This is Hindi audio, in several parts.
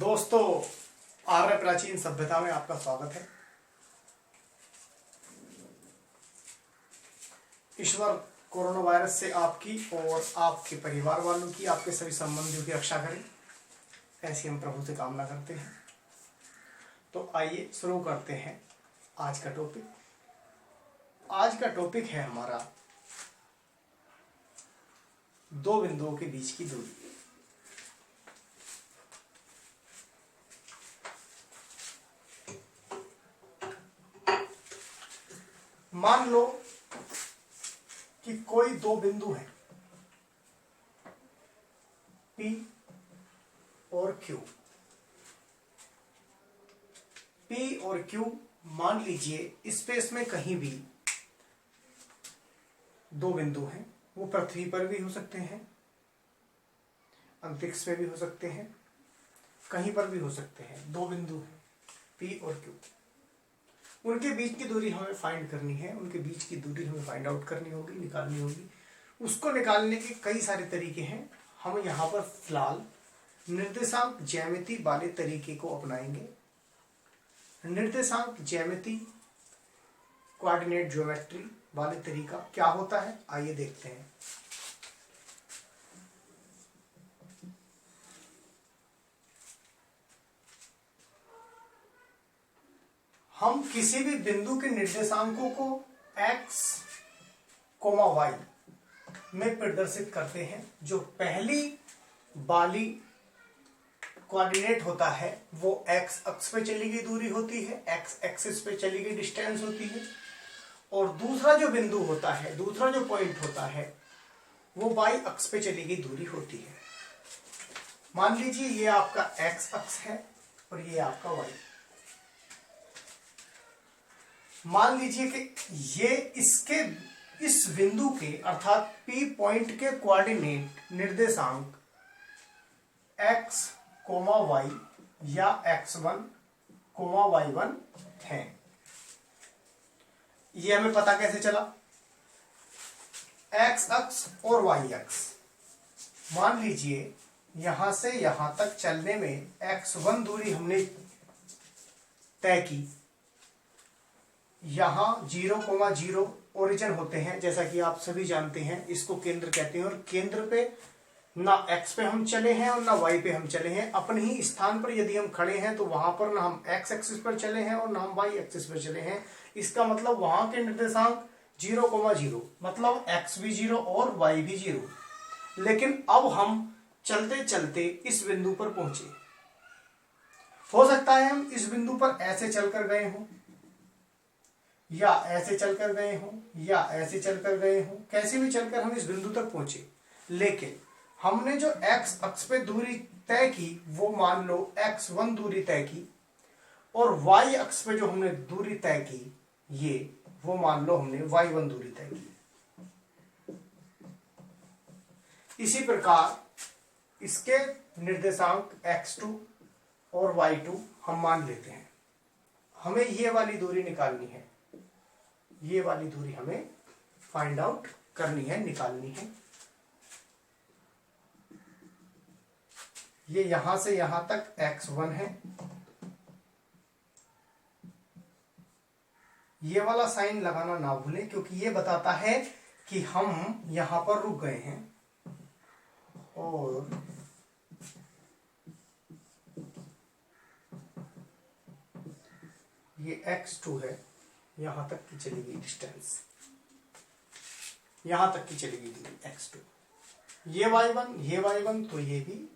दोस्तों, आर्य प्राचीन सभ्यता में आपका स्वागत है। ईश्वर कोरोना वायरस से आपकी और आपके परिवार वालों की, आपके सभी संबंधियों की रक्षा करें, ऐसी हम प्रभु से कामना करते हैं। तो आइए शुरू करते हैं आज का टॉपिक। आज का टॉपिक है हमारा दो बिंदुओं के बीच की दूरी। मान लो कि कोई दो बिंदु हैं P और Q। P और Q मान लीजिए स्पेस में कहीं भी दो बिंदु हैं। वो पृथ्वी पर भी हो सकते हैं, अंतरिक्ष में भी हो सकते हैं, कहीं पर भी हो सकते हैं। दो बिंदु हैं P और Q। उनके बीच की दूरी हमें फाइंड करनी है, उनके बीच की दूरी हमें फाइंड आउट करनी होगी, निकालनी होगी। उसको निकालने के कई सारे तरीके हैं। हम यहाँ पर फिलहाल निर्देशांक ज्यामिति वाले तरीके को अपनाएंगे। निर्देशांक ज्यामिति, कोऑर्डिनेट ज्योमेट्री वाले तरीका क्या होता है, आइए देखते हैं। हम किसी भी बिंदु के निर्देशांकों को x, y में प्रदर्शित करते हैं। जो पहली वाली कोऑर्डिनेट होता है वो x अक्ष पे चली गई दूरी होती है, x एक्सिस पे चली गई डिस्टेंस होती है। और दूसरा जो बिंदु होता है, दूसरा जो पॉइंट होता है वो y अक्ष पे चली गई दूरी होती है। मान लीजिए ये आपका x अक्ष है और ये आपका y। मान लीजिए कि ये इस बिंदु के अर्थात P पॉइंट के कोऑर्डिनेट निर्देशांक x, y या x1, y1 हैं। ये हमें पता कैसे चला? x अक्ष और y अक्ष, मान लीजिए यहां से यहां तक चलने में x1 दूरी हमने तय की। यहां 0,0 ओरिजिन होते हैं, जैसा कि आप सभी जानते हैं। इसको केंद्र कहते हैं। और केंद्र पे ना x पे हम चले हैं और ना y पे हम चले हैं। अपने ही स्थान पर यदि हम खड़े हैं तो वहां पर ना हम x एक्सिस पर चले हैं और ना हम y एक्सिस पर चले हैं। इसका मतलब वहां के निर्देशांक 0,0, मतलब x भी 0 और y भी 0। लेकिन अब हम चलते चलते इस बिंदु पर पहुंचे। हो सकता है हम इस बिंदु पर ऐसे चलकर गए हों, या ऐसे चलकर गए हों, या ऐसे चलकर गए हों। कैसे भी चलकर हम इस बिंदु तक पहुंचे, लेकिन हमने जो x अक्ष पे दूरी तय की वो मान लो x1 दूरी तय की, और y अक्ष पे जो हमने दूरी तय की ये वो मान लो हमने y1 दूरी तय की। इसी प्रकार इसके निर्देशांक x2 और y2 हम मान लेते हैं। हमें ये वाली दूरी निकालनी है, ये वाली दूरी हमें फाइंड आउट करनी है, निकालनी है। ये यहां से यहां तक x1 है। ये वाला साइन लगाना ना भूलें, क्योंकि ये बताता है कि हम यहां पर रुक गए हैं। और ये x2 है, यहां तक की चली गई डिस्टेंस, यहां तक की चली गई दूरी x2। ये y1, तो ये भी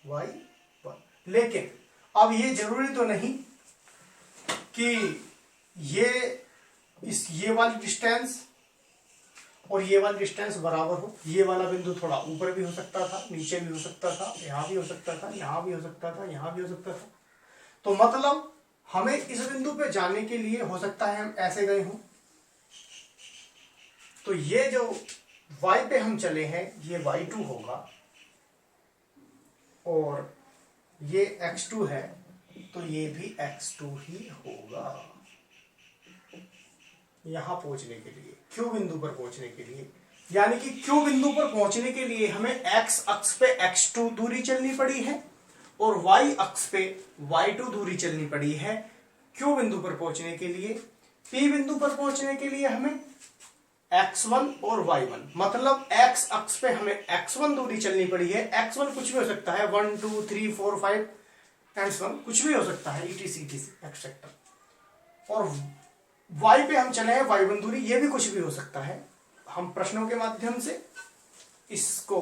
y1। लेकिन अब ये जरूरी तो नहीं कि ये वाली डिस्टेंस और ये वाली डिस्टेंस बराबर हो। ये वाला बिंदु थोड़ा ऊपर भी हो सकता था, नीचे भी हो सकता था, यहां भी हो सकता था, यहां भी हो सकता था, यहां भी हो सकता था। तो मतलब हमें इस बिंदु पे जाने के लिए हो सकता है हम ऐसे गए हों। तो ये जो y पे हम चले हैं ये y2 होगा, और ये x2 है तो ये भी x2 ही होगा। यहां पहुंचने के लिए, Q बिंदु पर पहुंचने के लिए, यानी कि Q बिंदु पर पहुंचने के लिए हमें x अक्ष पे x2 दूरी चलनी पड़ी है, और y अक्ष पे y2 दूरी चलनी पड़ी है Q बिंदु पर पहुंचने के लिए। P बिंदु पर पहुंचने के लिए हमें x1 और y1, मतलब x अक्ष पे हमें x1 दूरी चलनी पड़ी है। x1 कुछ भी हो सकता है, 1 2 3 4 5 एंड सो ऑन, कुछ भी हो सकता है, etc एक्सेट्रा। और y पे हम चले हैं y1 दूरी, ये भी कुछ भी हो सकता है। हम प्रश्नों के माध्यम से इसको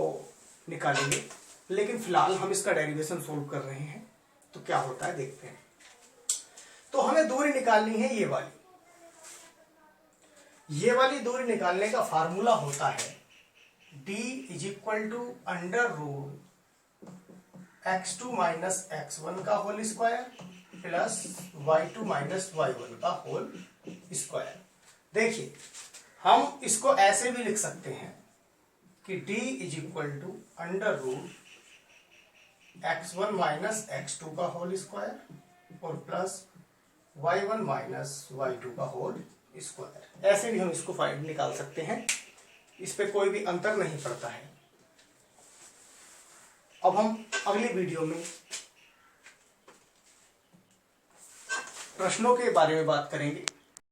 निकालेंगे, लेकिन फिलहाल हम इसका डेरिवेशन सोल्व कर रहे हैं, तो क्या होता है देखते हैं। तो हमें दूरी निकालनी है ये वाली। ये वाली दूरी निकालने का फार्मूला होता है d = x2 माइनस x1 का whole square plus y2 minus y1 का होल स्क्वायर। देखिए हम इसको ऐसे भी लिख सकते हैं कि d = x1 माइनस x2 का होल स्क्वायर और प्लस y1 माइनस y2 का होल स्क्वायर। ऐसे भी हम इसको फाइंड निकाल सकते हैं, इस पे कोई भी अंतर नहीं पड़ता है। अब हम अगली वीडियो में प्रश्नों के बारे में बात करेंगे।